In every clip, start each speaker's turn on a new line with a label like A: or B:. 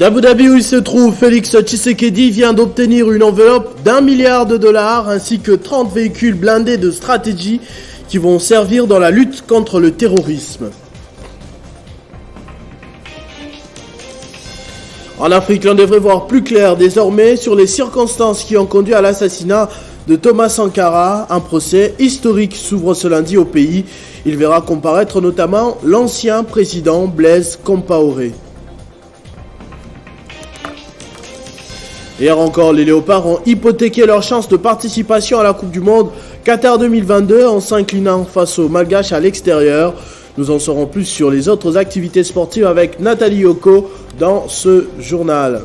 A: D'Abu Dhabi où il se trouve, Félix Tshisekedi vient d'obtenir une enveloppe d'1 milliard de dollars ainsi que 30 véhicules blindés de stratégie qui vont servir dans la lutte contre le terrorisme. En Afrique, l'on devrait voir plus clair désormais sur les circonstances qui ont conduit à l'assassinat de Thomas Sankara. Un procès historique s'ouvre ce lundi au pays. Il verra comparaître notamment l'ancien président Blaise Compaoré. Hier encore, les Léopards ont hypothéqué leur chance de participation à la Coupe du Monde Qatar 2022 en s'inclinant face aux Malgaches à l'extérieur. Nous en saurons plus sur les autres activités sportives avec Nathalie Yoko dans ce journal.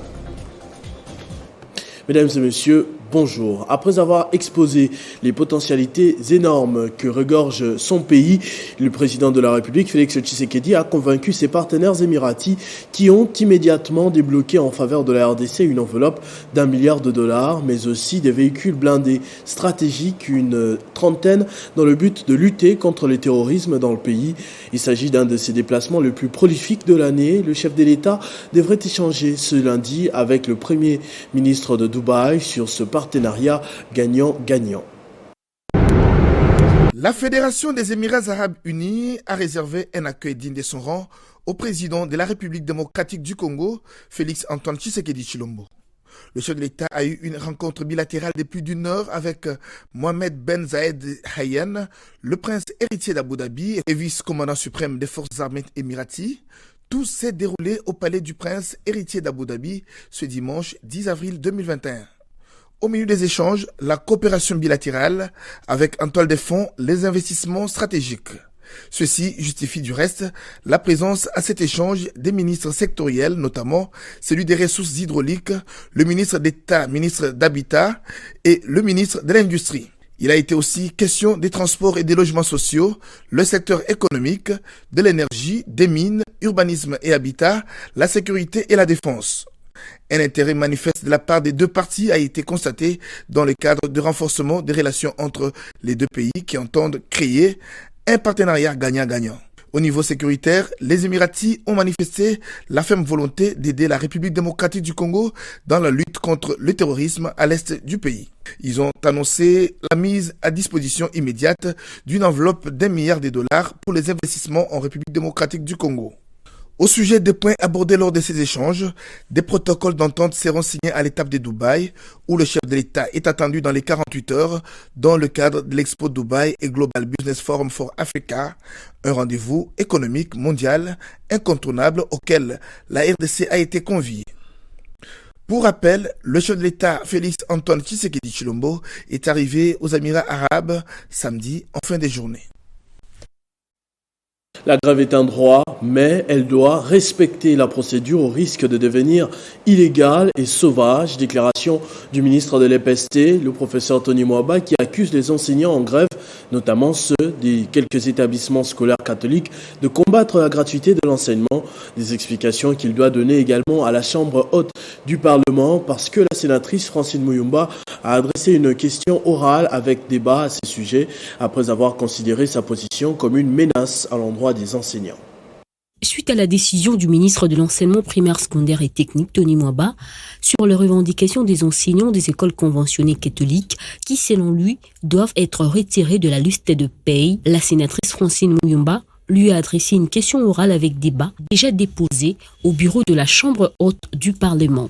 A: Mesdames et messieurs, bonjour. Après avoir exposé les potentialités énormes que regorge son pays, le président de la République, Félix Tshisekedi, a convaincu ses partenaires émiratis qui ont immédiatement débloqué en faveur de la RDC une enveloppe d'1 milliard de dollars, mais aussi des véhicules blindés stratégiques, une trentaine, dans le but de lutter contre le terrorisme dans le pays. Il s'agit d'un de ses déplacements les plus prolifiques de l'année. Le chef de l'État devrait échanger ce lundi avec le Premier ministre de Dubaï sur ce partenariat gagnant-gagnant.
B: La Fédération des Émirats Arabes Unis a réservé un accueil digne de son rang au président de la République démocratique du Congo, Félix Antoine Tshisekedi Tshilombo. Le chef de l'État a eu une rencontre bilatérale de plus d'une heure avec Mohamed Ben Zayed Hayyan, le prince héritier d'Abu Dhabi et vice-commandant suprême des forces armées émiraties. Tout s'est déroulé au palais du prince héritier d'Abu Dhabi ce dimanche 10 avril 2021. Au milieu des échanges, la coopération bilatérale avec en toile de fond les investissements stratégiques. Ceci justifie du reste la présence à cet échange des ministres sectoriels, notamment celui des ressources hydrauliques, le ministre d'État, ministre d'Habitat et le ministre de l'Industrie. Il a été aussi question des transports et des logements sociaux, le secteur économique, de l'énergie, des mines, urbanisme et habitat, la sécurité et la défense. Un intérêt manifeste de la part des deux parties a été constaté dans le cadre du renforcement des relations entre les deux pays qui entendent créer un partenariat gagnant-gagnant. Au niveau sécuritaire, les Émiratis ont manifesté la ferme volonté d'aider la République démocratique du Congo dans la lutte contre le terrorisme à l'est du pays. Ils ont annoncé la mise à disposition immédiate d'une enveloppe d'1 milliard de dollars pour les investissements en République démocratique du Congo. Au sujet des points abordés lors de ces échanges, des protocoles d'entente seront signés à l'étape de Dubaï, où le chef de l'État est attendu dans les 48 heures dans le cadre de l'Expo Dubaï et Global Business Forum for Africa, un rendez-vous économique mondial incontournable auquel la RDC a été conviée. Pour rappel, le chef de l'État Félix Antoine Tshisekedi Tshilombo est arrivé aux Émirats arabes samedi en fin de journée.
A: La grève est un droit, mais elle doit respecter la procédure au risque de devenir illégale et sauvage. Déclaration du ministre de l'EPST, le professeur Tony Mwaba, qui accuse les enseignants en grève, notamment ceux des quelques établissements scolaires catholiques, de combattre la gratuité de l'enseignement. Des explications qu'il doit donner également à la Chambre haute du Parlement, parce que la sénatrice Francine Muyumba a adressé une question orale avec débat à ce sujet, après avoir considéré sa position comme une menace à l'endroit des enseignants.
C: Suite à la décision du ministre de l'Enseignement primaire, secondaire et technique, Tony Mwaba, sur les revendications des enseignants des écoles conventionnées catholiques qui, selon lui, doivent être retirés de la liste de paye, la sénatrice Francine Muyumba lui a adressé une question orale avec débat déjà déposée au bureau de la Chambre haute du Parlement.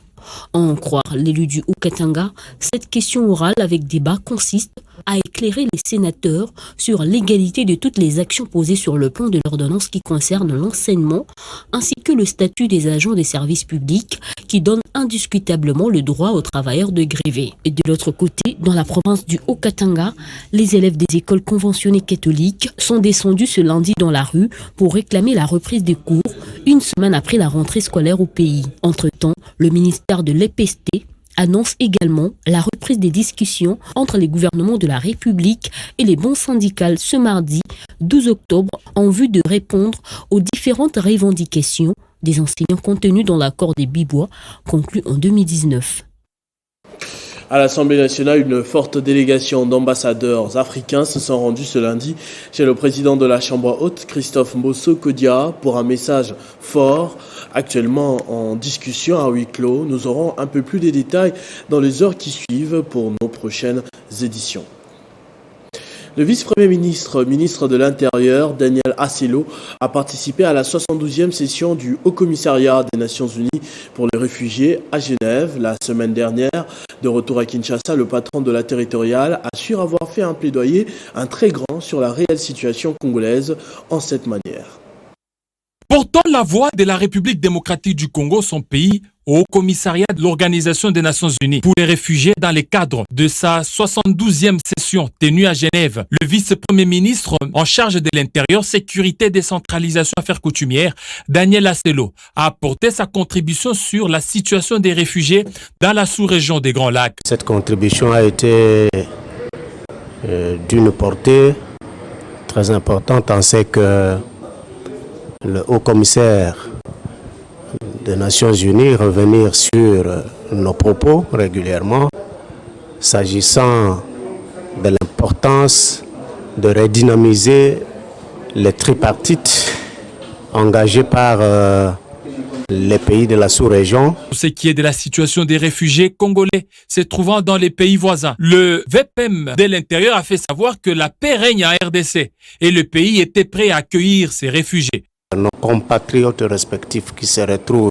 C: À en croire l'élu du Haut-Katanga, cette question orale avec débat consiste à éclairer les sénateurs sur l'égalité de toutes les actions posées sur le plan de l'ordonnance qui concerne l'enseignement, ainsi que le statut des agents des services publics qui donne indiscutablement le droit aux travailleurs de gréver. Et de l'autre côté, dans la province du Haut-Katanga, les élèves des écoles conventionnées catholiques sont descendus ce lundi dans la rue pour réclamer la reprise des cours une semaine après la rentrée scolaire au pays. Entre-temps, le ministère de l'EPST annonce également la reprise des discussions entre les gouvernements de la République et les bancs syndicales ce mardi 12 octobre en vue de répondre aux différentes revendications des enseignants contenues dans l'accord des Bibois conclu en 2019.
A: À l'Assemblée nationale, une forte délégation d'ambassadeurs africains se sont rendus ce lundi chez le président de la Chambre haute, Christophe Mbosso Kodia, pour un message fort. Actuellement en discussion à huis clos, nous aurons un peu plus de détails dans les heures qui suivent pour nos prochaines éditions. Le vice-premier ministre, ministre de l'Intérieur, Daniel Assello, a participé à la 72e session du Haut-Commissariat des Nations Unies pour les réfugiés à Genève la semaine dernière. De retour à Kinshasa, le patron de la territoriale assure avoir fait un plaidoyer, un très grand, sur la réelle situation congolaise en cette manière.
D: Portant la voix de la République démocratique du Congo, son pays, au commissariat de l'Organisation des Nations Unies pour les réfugiés dans le cadre de sa 72e session tenue à Genève, le vice-premier ministre en charge de l'Intérieur, Sécurité, Décentralisation, Affaires coutumières, Daniel Assello, a apporté sa contribution sur la situation des réfugiés dans la sous-région des Grands Lacs.
E: Cette contribution a été d'une portée très importante en ce que le haut-commissaire des Nations Unies revenir sur nos propos régulièrement s'agissant de l'importance de redynamiser les tripartites engagées par les pays de la sous-région.
D: Pour ce qui est de la situation des réfugiés congolais se trouvant dans les pays voisins, le VPM de l'Intérieur a fait savoir que la paix règne en RDC et le pays était prêt à accueillir ces réfugiés.
E: Nos compatriotes respectifs qui se retrouvent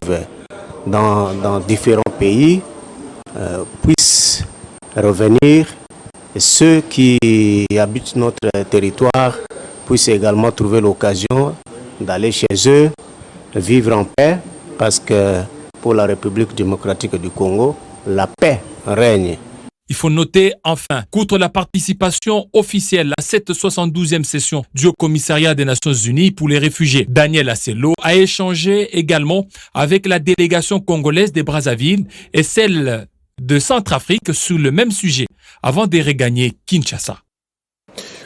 E: dans différents pays puissent revenir et ceux qui habitent notre territoire puissent également trouver l'occasion d'aller chez eux, vivre en paix, parce que pour la République démocratique du Congo, la paix règne.
D: Il faut noter enfin qu'outre la participation officielle à cette 72e session du Haut-Commissariat des Nations Unies pour les réfugiés, Daniel Assello a échangé également avec la délégation congolaise de Brazzaville et celle de Centrafrique sur le même sujet avant de regagner Kinshasa.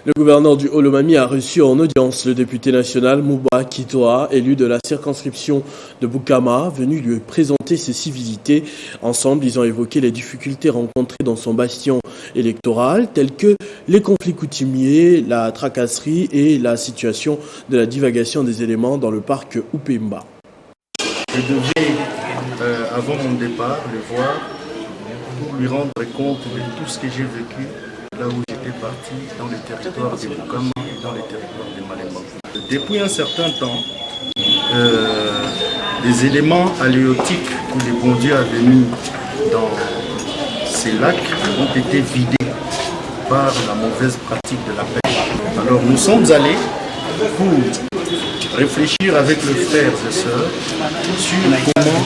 A: Le gouverneur du Haut-Lomami a reçu en audience le député national Mouba Kitoa, élu de la circonscription de Bukama, venu lui présenter ses civilités. Ensemble, ils ont évoqué les difficultés rencontrées dans son bastion électoral, telles que les conflits coutumiers, la tracasserie et la situation de la divagation des éléments dans le parc Upemba.
F: Je devais, avant mon départ, le voir pour lui rendre compte de tout ce que j'ai vécu là où j'étais parti, dans les territoires de Bukama et dans les territoires de Malemba. Depuis un certain temps, les éléments halieutiques que le bon Dieu avait mis dans ces lacs ont été vidés par la mauvaise pratique de la pêche. Alors nous sommes allés pour réfléchir avec les frères et sœurs sur comment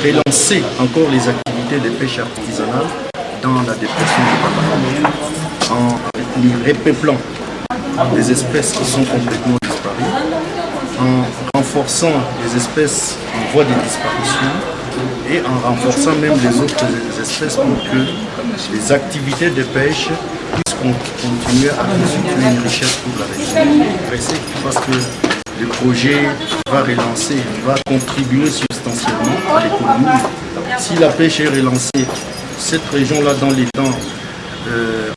F: relancer encore les activités de pêche artisanale dans la dépression du Baba, en repeuplant des espèces qui sont complètement disparues, en renforçant les espèces en voie de disparition et en renforçant même les autres espèces pour que les activités de pêche puissent continuer à constituer une richesse pour la région. Parce que le projet va relancer, va contribuer substantiellement à l'économie. Si la pêche est relancée, cette région-là dans les temps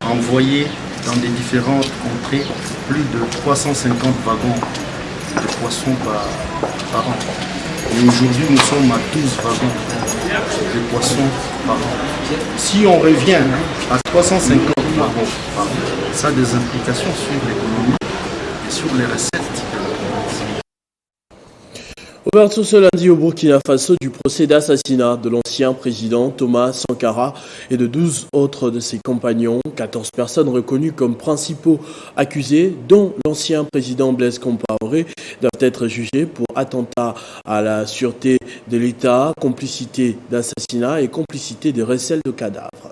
F: envoyé dans les différentes contrées plus de 350 wagons de poissons par an. Et aujourd'hui, nous sommes à 12 wagons de poissons par an. Si on revient à 350 wagons par an, ça a des implications sur l'économie et sur les recettes.
A: Ouverture ce lundi au Burkina Faso du procès d'assassinat de l'ancien président Thomas Sankara et de 12 autres de ses compagnons. 14 personnes reconnues comme principaux accusés, dont l'ancien président Blaise Compaoré, doivent être jugées pour attentat à la sûreté de l'État, complicité d'assassinat et complicité de recel de cadavres.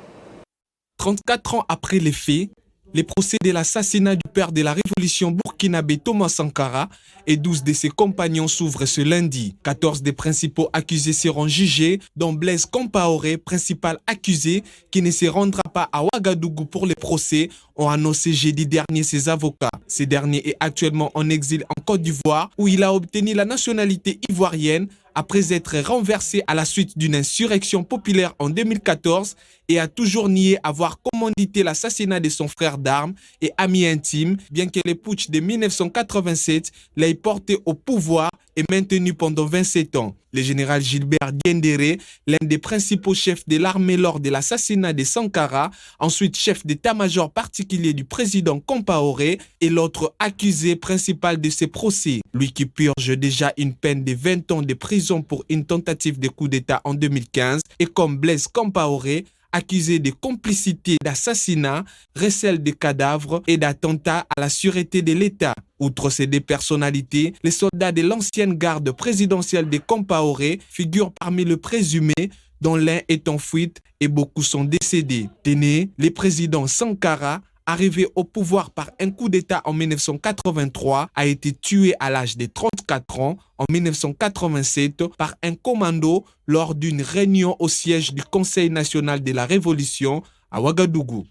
G: 34 ans après les faits, les procès de l'assassinat du père de la révolution burkinabé Thomas Sankara et 12 de ses compagnons s'ouvrent ce lundi. 14 des principaux accusés seront jugés, dont Blaise Compaoré, principal accusé, qui ne se rendra pas à Ouagadougou pour les procès, ont annoncé jeudi dernier ses avocats. Ce dernier est actuellement en exil en Côte d'Ivoire, où il a obtenu la nationalité ivoirienne après être renversé à la suite d'une insurrection populaire en 2014 et a toujours nié avoir commandité l'assassinat de son frère d'armes et ami intime, bien que le putsch de 1987 l'ait porté au pouvoir et maintenu pendant 27 ans. Le général Gilbert Diendéré, l'un des principaux chefs de l'armée lors de l'assassinat de Sankara, ensuite chef d'état-major particulier du président Compaoré, est l'autre accusé principal de ces procès. Lui qui purge déjà une peine de 20 ans de prison pour une tentative de coup d'État en 2015, et comme Blaise Compaoré, accusé de complicité d'assassinat, recel de cadavres et d'attentat à la sûreté de l'État. Outre ces deux personnalités, les soldats de l'ancienne garde présidentielle de Compaoré figurent parmi les présumés, dont l'un est en fuite et beaucoup sont décédés. Tenez, le président Sankara, arrivé au pouvoir par un coup d'État en 1983, a été tué à l'âge de 34 ans en 1987 par un commando lors d'une réunion au siège du Conseil national de la Révolution à Ouagadougou.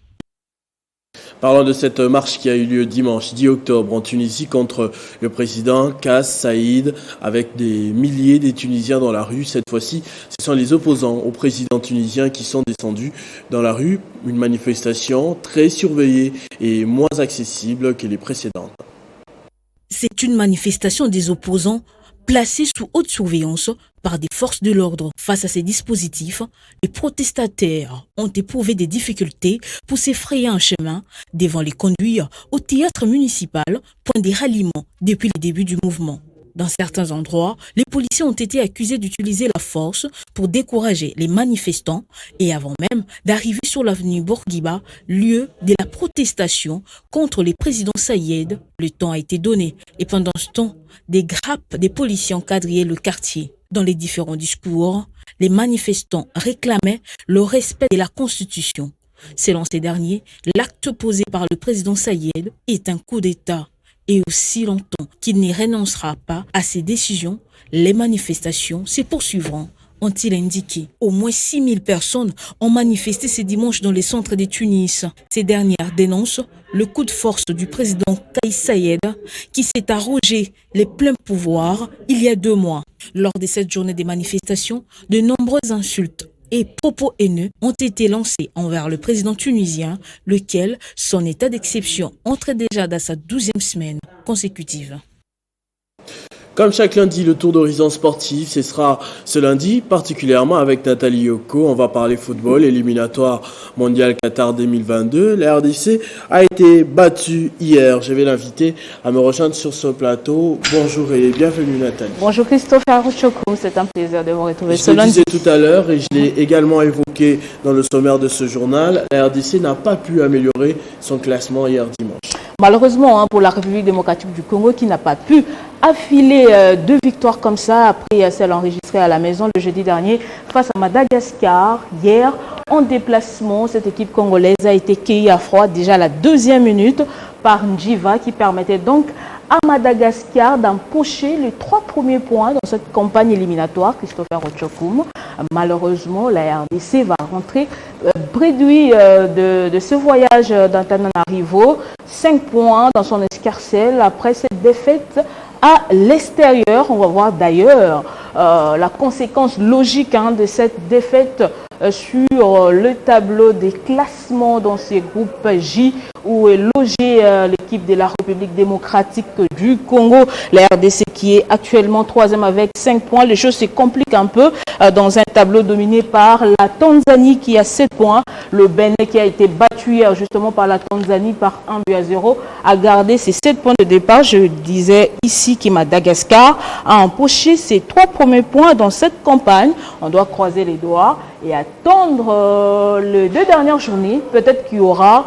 A: Parlant de cette marche qui a eu lieu dimanche 10 octobre en Tunisie contre le président Kais Saïed, avec des milliers de Tunisiens dans la rue. Cette fois-ci, ce sont les opposants au président tunisien qui sont descendus dans la rue. Une manifestation très surveillée et moins accessible que les précédentes.
C: C'est une manifestation des opposants placés sous haute surveillance par des forces de l'ordre. Face à ces dispositifs, les protestataires ont éprouvé des difficultés pour s'effrayer un chemin devant les conduire au théâtre municipal, point de ralliement depuis le début du mouvement. Dans certains endroits, les policiers ont été accusés d'utiliser la force pour décourager les manifestants et avant même d'arriver sur l'avenue Bourguiba, lieu de la protestation contre le président Saïed, le temps a été donné et pendant ce temps, des grappes des policiers encadrillaient le quartier. Dans les différents discours, les manifestants réclamaient le respect de la Constitution. Selon ces derniers, l'acte posé par le président Saïed est un coup d'État. Et aussi longtemps qu'il n'y renoncera pas à ses décisions, les manifestations se poursuivront, ont-ils indiqué. Au moins 6000 personnes ont manifesté ce dimanche dans les centres de Tunis. Ces dernières dénoncent le coup de force du président Kais Saïed qui s'est arrogé les pleins pouvoirs il y a 2 mois. Lors de cette journée des manifestations, de nombreuses insultes et propos haineux ont été lancés envers le président tunisien, lequel, son état d'exception, entrait déjà dans sa 12e semaine consécutive.
A: Comme chaque lundi, le tour d'horizon sportif, ce sera ce lundi, particulièrement avec Nathalie Yoko. On va parler football, éliminatoire mondial Qatar 2022. La RDC a été battue hier. Je vais l'inviter à me rejoindre sur ce plateau. Bonjour et bienvenue Nathalie.
H: Bonjour Christophe Arouchoko, c'est un plaisir de vous retrouver ce
A: lundi. Je le
H: disais
A: tout à l'heure et je l'ai également évoqué dans le sommaire de ce journal. La RDC n'a pas pu améliorer son classement hier dimanche.
H: Malheureusement, pour la République démocratique du Congo qui n'a pas pu affiler 2 victoires comme ça après celle enregistrée à la maison le jeudi dernier face à Madagascar. Hier, en déplacement, cette équipe congolaise a été cueillie à froid déjà à la 2e minute par Ndjiva qui permettait donc à Madagascar d'empocher les 3 premiers points dans cette campagne éliminatoire, Christopher Ochokoum. Malheureusement, la RDC va rentrer bredouille de ce voyage d'Antananarivo. 5 points dans son escarcelle après cette défaite à l'extérieur. On va voir d'ailleurs la conséquence logique de cette défaite sur le tableau des classements dans ces groupes J où est logée l'équipe de la République démocratique du Congo, la RDC qui est actuellement 3e avec 5 points. Les choses se compliquent un peu dans un tableau dominé par la Tanzanie qui a 7 points. Le Bénin qui a été battu hier justement par la Tanzanie par 1-0 a gardé ses 7 points de départ. Je disais ici que Madagascar a empoché ses 3 premiers points dans cette campagne. On doit croiser les doigts et attendre les 2 dernières journées. Peut-être qu'il y aura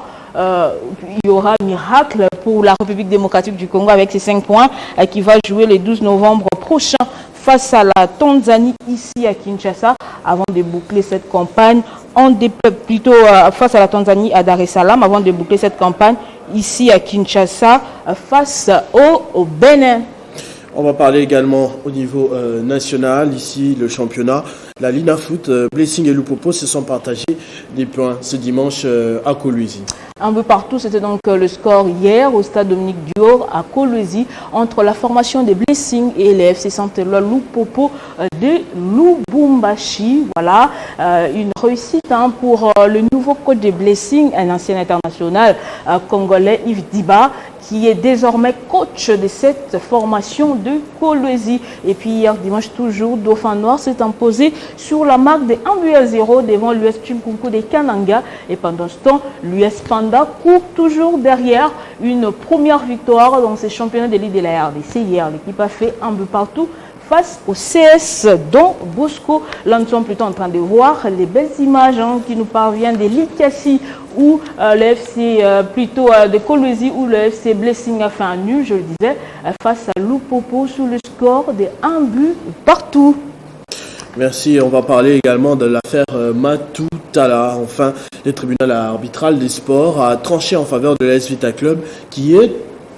H: miracle pour la République démocratique du Congo avec ses 5 points qui va jouer le 12 novembre prochain face à la Tanzanie ici à Kinshasa avant de boucler cette campagne face à la Tanzanie à Dar es Salaam avant de boucler cette campagne ici à Kinshasa face au Bénin.
A: On va parler également au niveau national. Ici, le championnat la Linafoot, Blessing et Lupopo se sont partagés des points ce dimanche à Kolwezi.
H: Un peu partout, c'était donc le score hier au stade Dominique Dior à Kolwezi entre la formation des Blessing et les FC Saint-Éloi Lupopo de Lubumbashi. Voilà, une réussite pour le nouveau coach des Blessing, un ancien international congolais, Yves Diba, qui est désormais coach de cette formation de Kolwezi. Et puis hier dimanche, toujours, Dauphin Noir s'est imposé sur la marque de 1-0 devant l'US Chimkunku de Kananga. Et pendant ce temps, l'US Panda court toujours derrière une première victoire dans ces championnats d'élite de la RDC. Hier, l'équipe a fait un but partout face au CS dont Bosco. Là, nous sommes plutôt en train de voir les belles images qui nous parviennent de l'Ikassi où le FC plutôt de Kolwezi où le FC Blessing a fait un nul, je le disais, face à Lupopo sous le score de 1 but partout.
A: Merci. On va parler également de l'affaire Matoutala. Enfin, le tribunal arbitral des sports a tranché en faveur de l'AS Vita Club qui est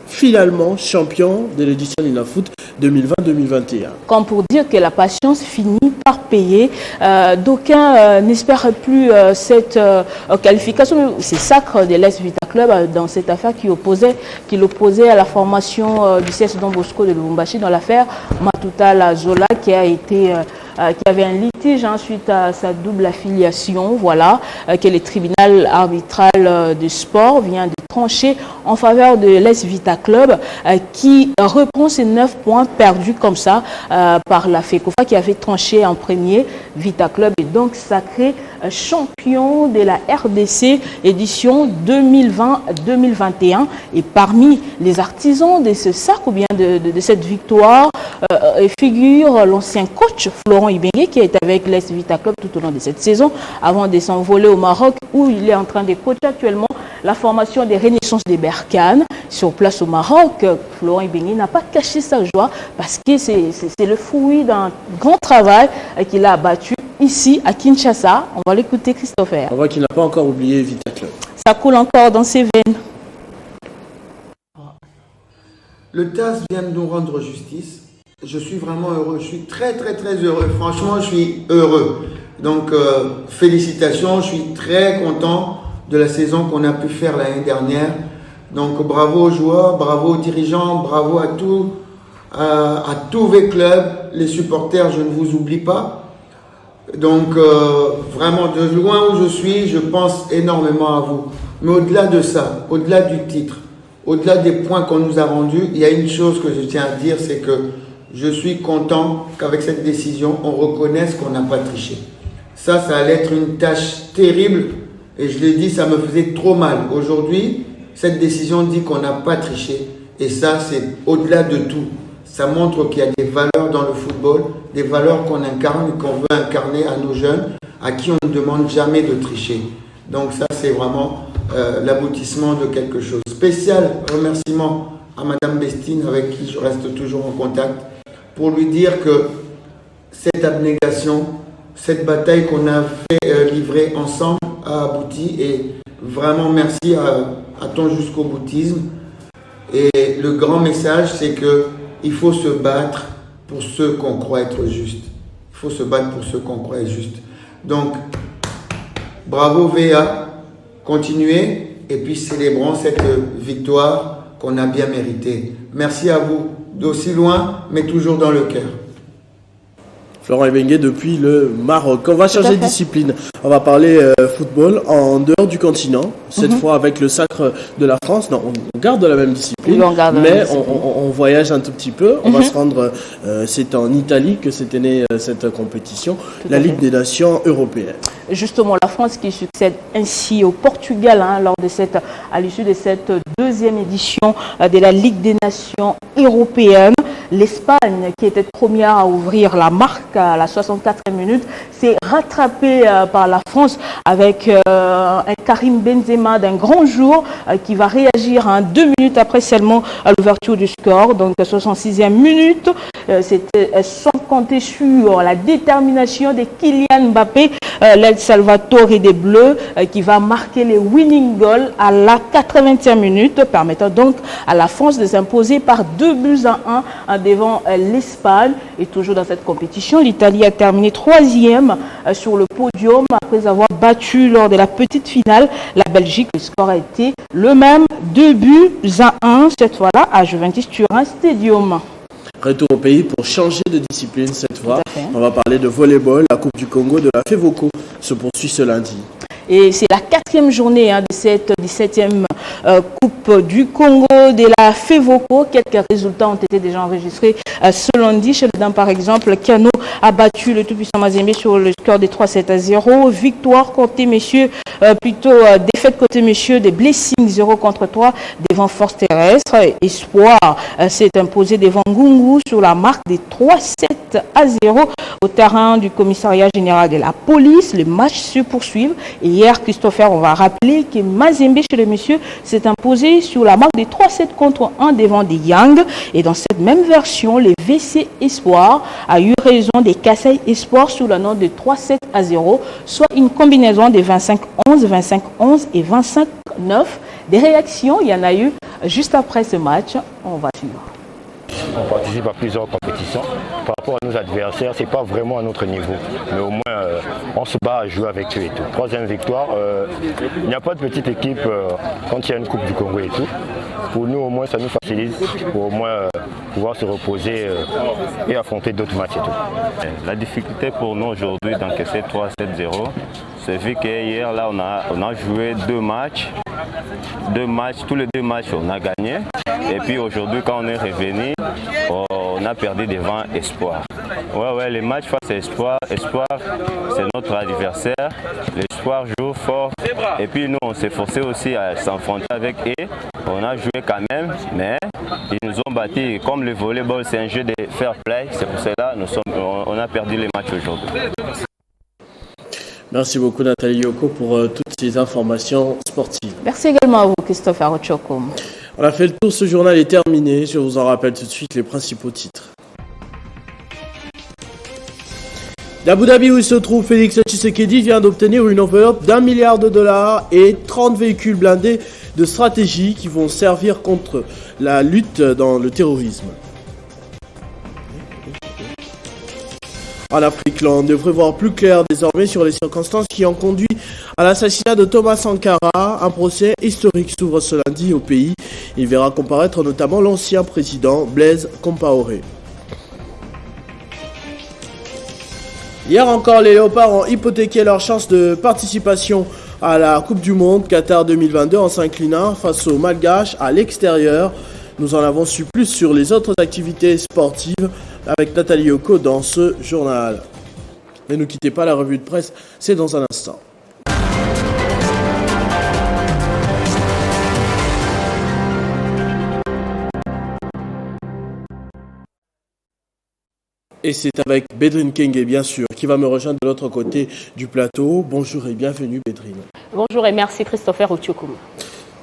A: finalement champion de l'édition Linafoot 2020-2021.
H: Comme pour dire que la patience finit par payer. D'aucuns n'espèrent plus cette qualification. C'est sacre de l'AS Vita Club dans cette affaire qui l'opposait à la formation du CS Don Bosco de Lubumbashi dans l'affaire Matoutala Zola qui avait un litige suite à sa double affiliation. Voilà, que le tribunal arbitral de sport vient de trancher en faveur de l'AS Vita Club qui reprend ses 9 points perdus comme ça par la FECOFA qui avait tranché en premier. Vita Club est donc sacré champion de la RDC édition 2020-2021 et parmi les artisans de ce sac ou bien de cette victoire figure l'ancien coach Florent Ibengue qui est avec l'AS Vita Club tout au long de cette saison avant de s'envoler au Maroc où il est en train de coacher actuellement la formation des Renaissances des Bercanes sur place au Maroc. Florent Ibengue n'a pas caché sa joie parce que c'est le fruit d'un grand travail qu'il a abattu ici à Kinshasa. On va l'écouter, Christopher.
A: On voit qu'il n'a pas encore oublié Vita Club.
H: Ça coule encore dans ses veines.
I: Le TAS vient de nous rendre justice. Je suis vraiment heureux. Je suis très très très heureux. Franchement, je suis heureux. Donc, félicitations. Je suis très content de la saison qu'on a pu faire l'année dernière. Donc, bravo aux joueurs, bravo aux dirigeants, bravo à tous les clubs, les supporters, je ne vous oublie pas. Donc, vraiment, de loin où je suis, je pense énormément à vous. Mais au-delà de ça, au-delà du titre, au-delà des points qu'on nous a rendus, il y a une chose que je tiens à dire, c'est que je suis content qu'avec cette décision, on reconnaisse qu'on n'a pas triché. Ça allait être une tâche terrible. Et je l'ai dit, ça me faisait trop mal. Aujourd'hui, cette décision dit qu'on n'a pas triché. Et ça, c'est au-delà de tout. Ça montre qu'il y a des valeurs dans le football, des valeurs qu'on incarne et qu'on veut incarner à nos jeunes, à qui on ne demande jamais de tricher. Donc ça, c'est vraiment l'aboutissement de quelque chose. Spécial remerciement à Madame Bestine, avec qui je reste toujours en contact, pour lui dire que cette abnégation, cette bataille qu'on a fait livrer ensemble, a abouti et vraiment merci à ton jusqu'au boutisme. Et le grand message, c'est qu'il faut se battre pour ceux qu'on croit être justes. Il faut se battre pour ceux qu'on croit être justes. Donc, bravo VA, continuez et puis célébrons cette victoire qu'on a bien méritée. Merci à vous, d'aussi loin, mais toujours dans le cœur.
A: Florent Ibengue depuis le Maroc. On va changer de discipline. On va parler football en dehors du continent. Cette fois avec le sacre de la France. Non, on garde la même discipline, mais on voyage un tout petit peu. On va se rendre, c'est en Italie que s'était née cette compétition, la Ligue des Nations européenne.
H: Justement, la France qui succède ainsi au Portugal à l'issue de cette deuxième édition de la Ligue des Nations européenne. L'Espagne, qui était première à ouvrir la marque à la 64e minute, s'est rattrapée par la France avec un Karim Benzema d'un grand jour qui va réagir 2 minutes après seulement à l'ouverture du score. Donc 66e minute, c'était sans compter sur la détermination de Kylian Mbappé, l'El Salvatore des Bleus, qui va marquer les winning goals à la 80e minute, permettant donc à la France de s'imposer par 2-1 devant l'Espagne. Et toujours dans cette compétition, l'Italie a terminé 3e sur le podium après avoir battu lors de la petite finale la Belgique. Le score a été le même, 2-1, cette fois-là à Juventus Turin Stadium.
A: Retour au pays pour changer de discipline cette fois. On va parler de volleyball. La Coupe du Congo de la FEVOCO se poursuit ce lundi.
H: Et c'est la 4e journée de cette 17e Coupe du Congo de la FEVOCO. Quelques résultats ont été déjà enregistrés ce lundi. Chez le Dames, par exemple, Kano a battu le tout-puissant Mazembe sur le score de 3-7-0. Victoire côté messieurs, défaite côté messieurs des Blessings 0-3 devant Force Terrestre. Espoir s'est imposé devant Ngungu sur la marque des 3-7-0 au terrain du commissariat général de la police. Les matchs se poursuivent. Et hier, Christopher, on va rappeler que Mazembe chez les messieurs s'est imposé sur la marque des 3-7-1 devant des Yang. Et dans cette même version, les VC Espoir a eu raison des Kassai Espoir sous le nom de 3-7-0, soit une combinaison de 25-11, 25-11 et 25-9. Des réactions, il y en a eu juste après ce match. On va suivre.
J: On participe à plusieurs compétitions. Par rapport à nos adversaires, c'est pas vraiment à notre niveau. Mais au moins, on se bat à jouer avec eux et tout. 3e victoire. Il n'y a pas de petite équipe quand il y a une Coupe du Congo et tout. Pour nous, au moins, ça nous facilite pour au moins pouvoir se reposer et affronter d'autres matchs et tout.
K: La difficulté pour nous aujourd'hui d'encaisser 3-7-0, c'est vu qu'hier, là, on a joué 2 matchs. Tous les 2 matchs, on a gagné. Et puis aujourd'hui, quand on est revenu, on a perdu devant Espoir. Ouais, les matchs face à Espoir, c'est notre adversaire. L'Espoir joue fort. Et puis nous, on s'est forcé aussi à s'enfronter avec eux. On a joué quand même, mais ils nous ont battus. Comme le volleyball, c'est un jeu de fair play, c'est pour cela on a perdu les matchs aujourd'hui.
A: Merci beaucoup Nathalie Yoko pour toutes ces informations sportives.
H: Merci également à vous Christopher Ochokom.
A: On a fait le tour, ce journal est terminé. Je vous en rappelle tout de suite les principaux titres. D'Abu Dhabi où il se trouve, Félix Tshisekedi vient d'obtenir une enveloppe d'$1 milliard et 30 véhicules blindés de stratégie qui vont servir contre la lutte dans le terrorisme. En Afrique, l'on devrait voir plus clair désormais sur les circonstances qui ont conduit à l'assassinat de Thomas Sankara. Un procès historique s'ouvre ce lundi au pays. Il verra comparaître notamment l'ancien président Blaise Compaoré. Hier encore, les Léopards ont hypothéqué leur chance de participation à la Coupe du Monde Qatar 2022 en s'inclinant face aux Malgaches à l'extérieur. Nous en avons su plus sur les autres activités sportives avec Nathalie Yoko dans ce journal. Ne nous quittez pas, la revue de presse, c'est dans un instant. Et c'est avec Bédrine Kenge, bien sûr, qui va me rejoindre de l'autre côté du plateau. Bonjour et bienvenue, Bédrine.
C: Bonjour et merci, Christopher Ochokoum.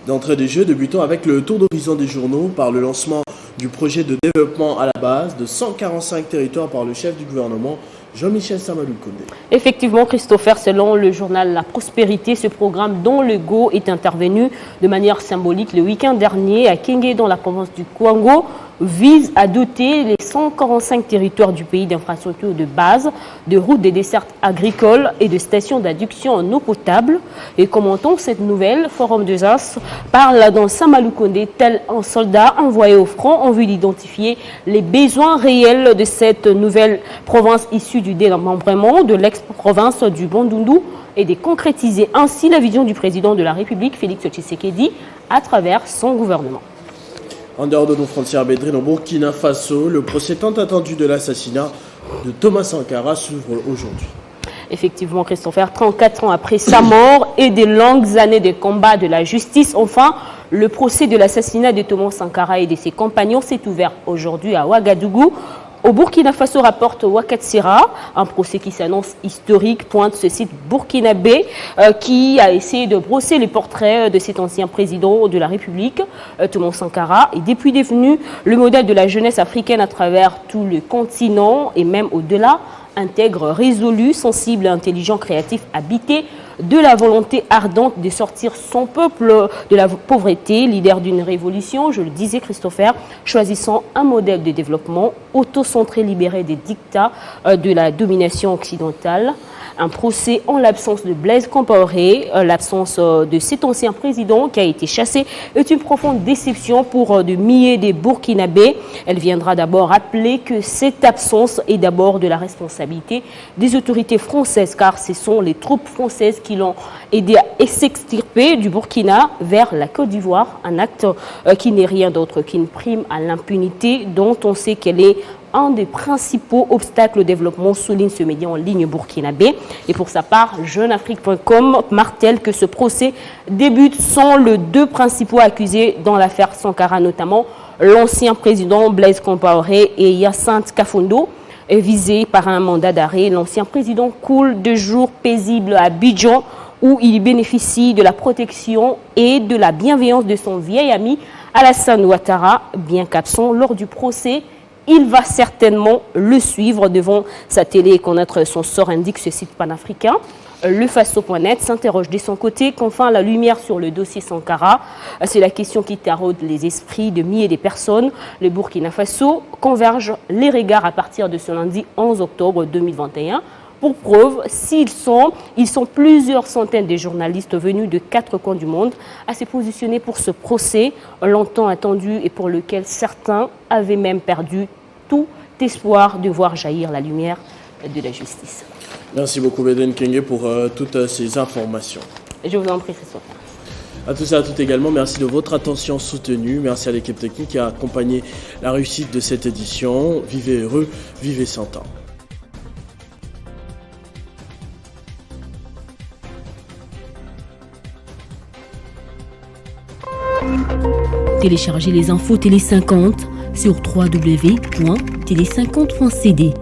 A: D'entrée des jeux, débutons avec le tour d'horizon des journaux par le lancement du projet de développement à la base de 145 territoires par le chef du gouvernement, Jean-Michel Samaloukonde.
C: Effectivement, Christopher, selon le journal La Prospérité, ce programme dont le go est intervenu de manière symbolique le week-end dernier à Kenge dans la province du Kwango vise à doter les 145 territoires du pays d'infrastructures de base, de routes, de dessertes agricoles et de stations d'adduction en eau potable. Et commentons cette nouvelle, Forum des As parle dans Samaloukonde tel un soldat envoyé au front en vue d'identifier les besoins réels de cette nouvelle province issue du démembrement de l'ex-province du Bandundu et de concrétiser ainsi la vision du président de la République, Félix Tshisekedi, à travers son gouvernement.
A: En dehors de nos frontières, Bédrine, au Burkina Faso, le procès tant attendu de l'assassinat de Thomas Sankara s'ouvre aujourd'hui.
C: Effectivement, Christopher, 34 ans après sa mort et des longues années de combat de la justice, enfin, le procès de l'assassinat de Thomas Sankara et de ses compagnons s'est ouvert aujourd'hui à Ouagadougou. Au Burkina Faso, rapporte Wakatsira, un procès qui s'annonce historique, pointe ce site burkinabé qui a essayé de brosser les portraits de cet ancien président de la République, Thomas Sankara, et depuis devenu le modèle de la jeunesse africaine à travers tout le continent et même au-delà, intègre, résolu, sensible, intelligent, créatif, habité de la volonté ardente de sortir son peuple de la pauvreté, leader d'une révolution, je le disais Christopher, choisissant un modèle de développement auto-centré, libéré des dictats de la domination occidentale. Un procès en l'absence de Blaise Compaoré, l'absence de cet ancien président qui a été chassé, est une profonde déception pour de milliers de Burkinabés. Elle viendra d'abord rappeler que cette absence est d'abord de la responsabilité des autorités françaises, car ce sont les troupes françaises qui l'ont aidé à s'extirper du Burkina vers la Côte d'Ivoire, un acte qui n'est rien d'autre qu'une prime à l'impunité dont on sait qu'elle est un des principaux obstacles au développement, souligne ce média en ligne burkinabé. Et pour sa part, JeuneAfrique.com martèle que ce procès débute sans les deux principaux accusés dans l'affaire Sankara, notamment l'ancien président Blaise Compaoré et Hyacinthe Kafundo. Visé par un mandat d'arrêt, l'ancien président coule de jours paisibles à Abidjan, où il bénéficie de la protection et de la bienveillance de son vieil ami Alassane Ouattara, bien qu'absent lors du procès. Il va certainement le suivre devant sa télé et connaître son sort, indique ce site panafricain. Le Faso.net s'interroge de son côté qu'enfin la lumière sur le dossier Sankara. C'est la question qui taraude les esprits de milliers de personnes. Le Burkina Faso converge les regards à partir de ce lundi 11 octobre 2021. Pour preuve, ils sont plusieurs centaines de journalistes venus de 4 coins du monde à se positionner pour ce procès longtemps attendu et pour lequel certains avaient même perdu tout espoir de voir jaillir la lumière de la justice.
A: Merci beaucoup Beden Kenge pour toutes ces informations.
C: Je vous en prie, Christophe.
A: À tous et à toutes également, merci de votre attention soutenue. Merci à l'équipe technique qui a accompagné la réussite de cette édition. Vivez heureux, vivez sans temps.
C: Téléchargez les infos Télé 50 sur www.télé50.cd.